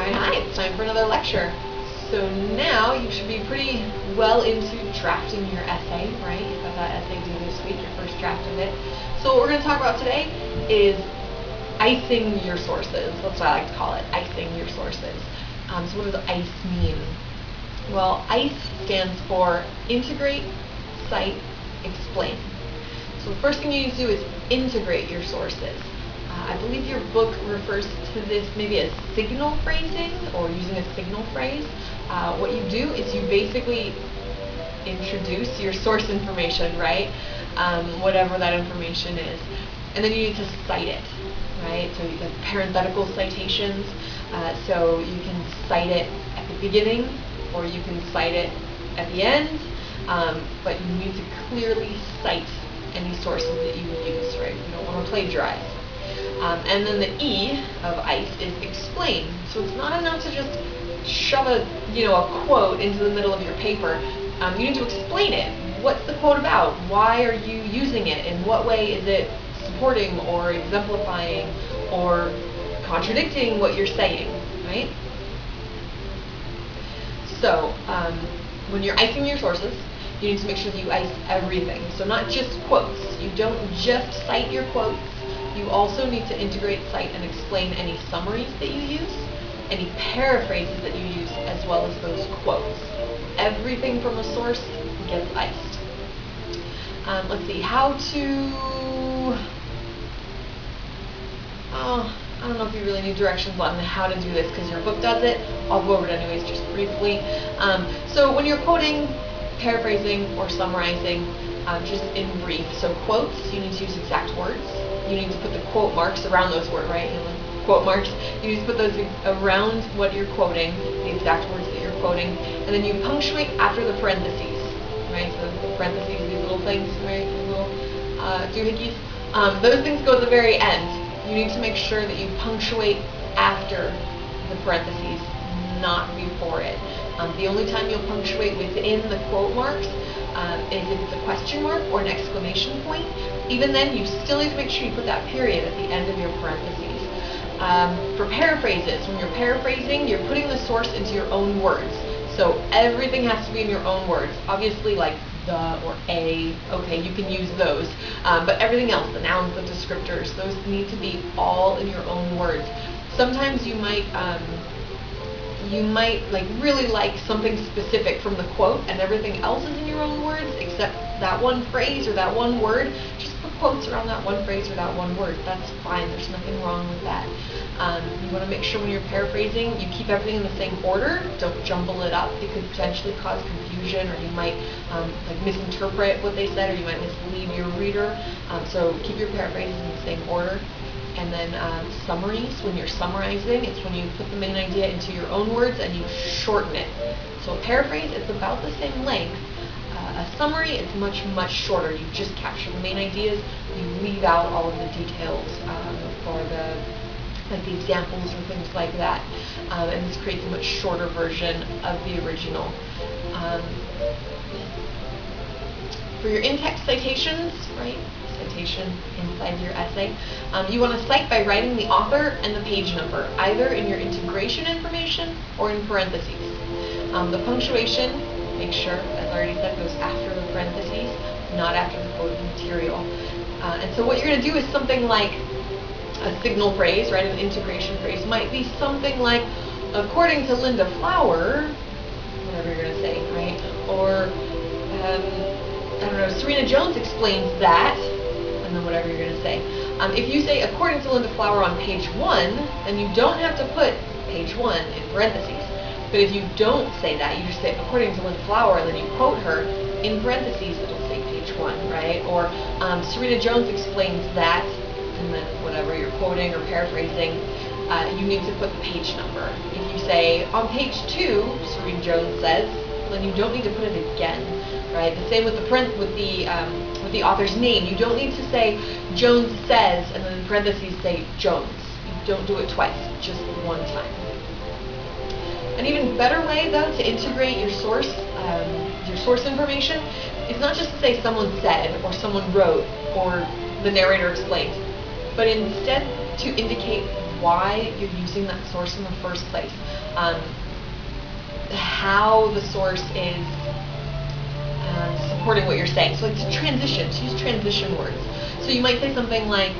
Hi, it's time for another lecture. So now you should be pretty well into drafting your essay, right? You've got that essay due this week, your first draft of it. So what we're going to talk about today is icing your sources. That's what I like to call it, icing your sources. So what does ICE mean? Well, ICE stands for Integrate, Cite, Explain. So the first thing you need to do is integrate your sources. I believe your book refers to this maybe as signal phrasing or using a signal phrase. What you do is you basically introduce your source information, right? Whatever that information is. And then you need to cite it, right? So you have parenthetical citations. So you can cite it at the beginning or you can cite it at the end. But you need to clearly cite any sources that you use, right? You don't want to plagiarize. And then the E of ICE is explain. So it's not enough to just shove a quote into the middle of your paper. You need to explain it. What's the quote about? Why are you using it? In what way is it supporting or exemplifying or contradicting what you're saying, right? So when you're icing your sources, you need to make sure that you ice everything. So not just quotes. You don't just cite your quotes. You also need to integrate, cite, and explain any summaries that you use, any paraphrases that you use, as well as those quotes. Everything from a source gets iced. Let's see, how to... I don't know if you really need directions on how to do this because your book does it. I'll go over it anyways, just briefly. So when you're quoting, paraphrasing, or summarizing, just in brief. So quotes, you need to use exact words. You need to put the quote marks around those words, right? Quote marks. You need to put those around what you're quoting, the exact words that you're quoting, and then you punctuate after the parentheses, right? So the parentheses, these little things, right? These little doohickeys. Those things go at the very end. You need to make sure that you punctuate after the parentheses, not before it. The only time you'll punctuate within the quote marks is if it's a question mark or an exclamation point. Even then, you still need to make sure you put that period at the end of your parentheses. For paraphrases, when you're paraphrasing, you're putting the source into your own words. So everything has to be in your own words. Obviously, like the or a, okay, you can use those. But everything else, the nouns, the descriptors, those need to be all in your own words. Sometimes you might really like something specific from the quote and everything else is in your own words except that one phrase or that one word. Just put quotes around that one phrase or that one word. That's fine. There's nothing wrong with that. You want to make sure when you're paraphrasing you keep everything in the same order. Don't jumble it up. It could potentially cause confusion or you might misinterpret what they said or you might mislead your reader. So keep your paraphrases in the same order. And then summaries, when you're summarizing, it's when you put the main idea into your own words and you shorten it. So a paraphrase, it's about the same length. A summary, it's much, much shorter. You just capture the main ideas, you leave out all of the details for the examples or things like that. And this creates a much shorter version of the original. For your in-text citations, right? Citation inside your essay. You want to cite by writing the author and the page number, either in your integration information or in parentheses. The punctuation, make sure, as I already said, goes after the parentheses, not after the quoted material. And so what you're going to do is something like a signal phrase, right? An integration phrase might be something like, according to Linda Flower, whatever you're going to say, right? Or, I don't know, Serena Jones explains that, and then whatever you're going to say. If you say, according to Linda Flower on page 1, then you don't have to put page 1 in parentheses. But if you don't say that, you just say, according to Linda Flower, and then you quote her, in parentheses it'll say page 1, right? Or Serena Jones explains that, and then whatever you're quoting or paraphrasing, you need to put the page number. If you say, on page 2, Serena Jones says, then you don't need to put it again, right? The same with the author's name. You don't need to say Jones says and then in parentheses say Jones. You don't do it twice, just one time. An even better way, though, to integrate your source information is not just to say someone said or someone wrote or the narrator explained, but instead to indicate why you're using that source in the first place, how the source is supporting what you're saying. So like to transition, to use transition words. So you might say something like,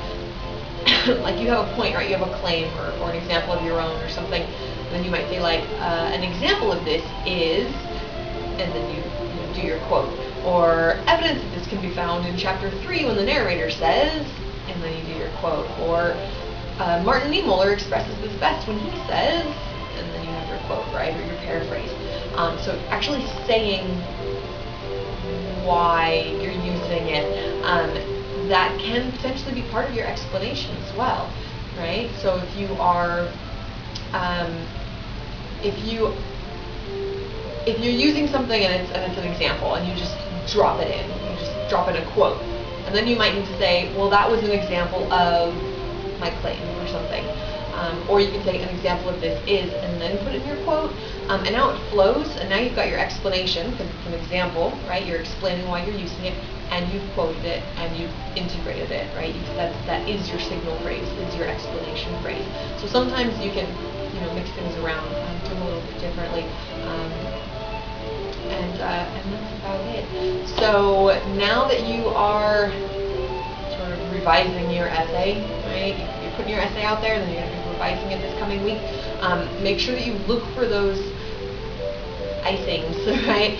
like you have a point, right? You have a claim or an example of your own or something. And then you might say like, an example of this is, and then you do your quote. Or evidence of this can be found in chapter 3 when the narrator says, and then you do your quote. Or Martin Niemöller expresses this best when he says, and then you have your quote, right? Or your paraphrase. So actually saying why you're using it, that can potentially be part of your explanation as well, right? So if you are, if you're using something and it's an example, and you just drop it in, you just drop in a quote, and then you might need to say, well, that was an example of my claim or something. Or you can say an example of this is, and then put in your quote, and now it flows, and now you've got your explanation, because it's an example, right? You're explaining why you're using it, and you've quoted it, and you've integrated it, right? That is your signal phrase, is your explanation phrase. So sometimes you can, mix things around, do them a little bit differently, and that's about it. So now that you are sort of revising your essay, right? You're putting your essay out there, and then you're going to be revising it this coming week. Make sure that you look for those icings, right?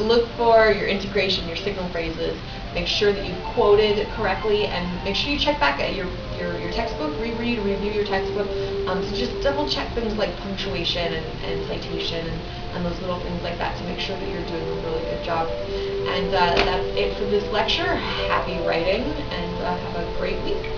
Look for your integration, your signal phrases. Make sure that you've quoted correctly, and make sure you check back at your textbook, reread, review your textbook. So just double check things like punctuation and citation and those little things like that to make sure that you're doing a really good job. And that's it for this lecture. Happy writing, and have a great week.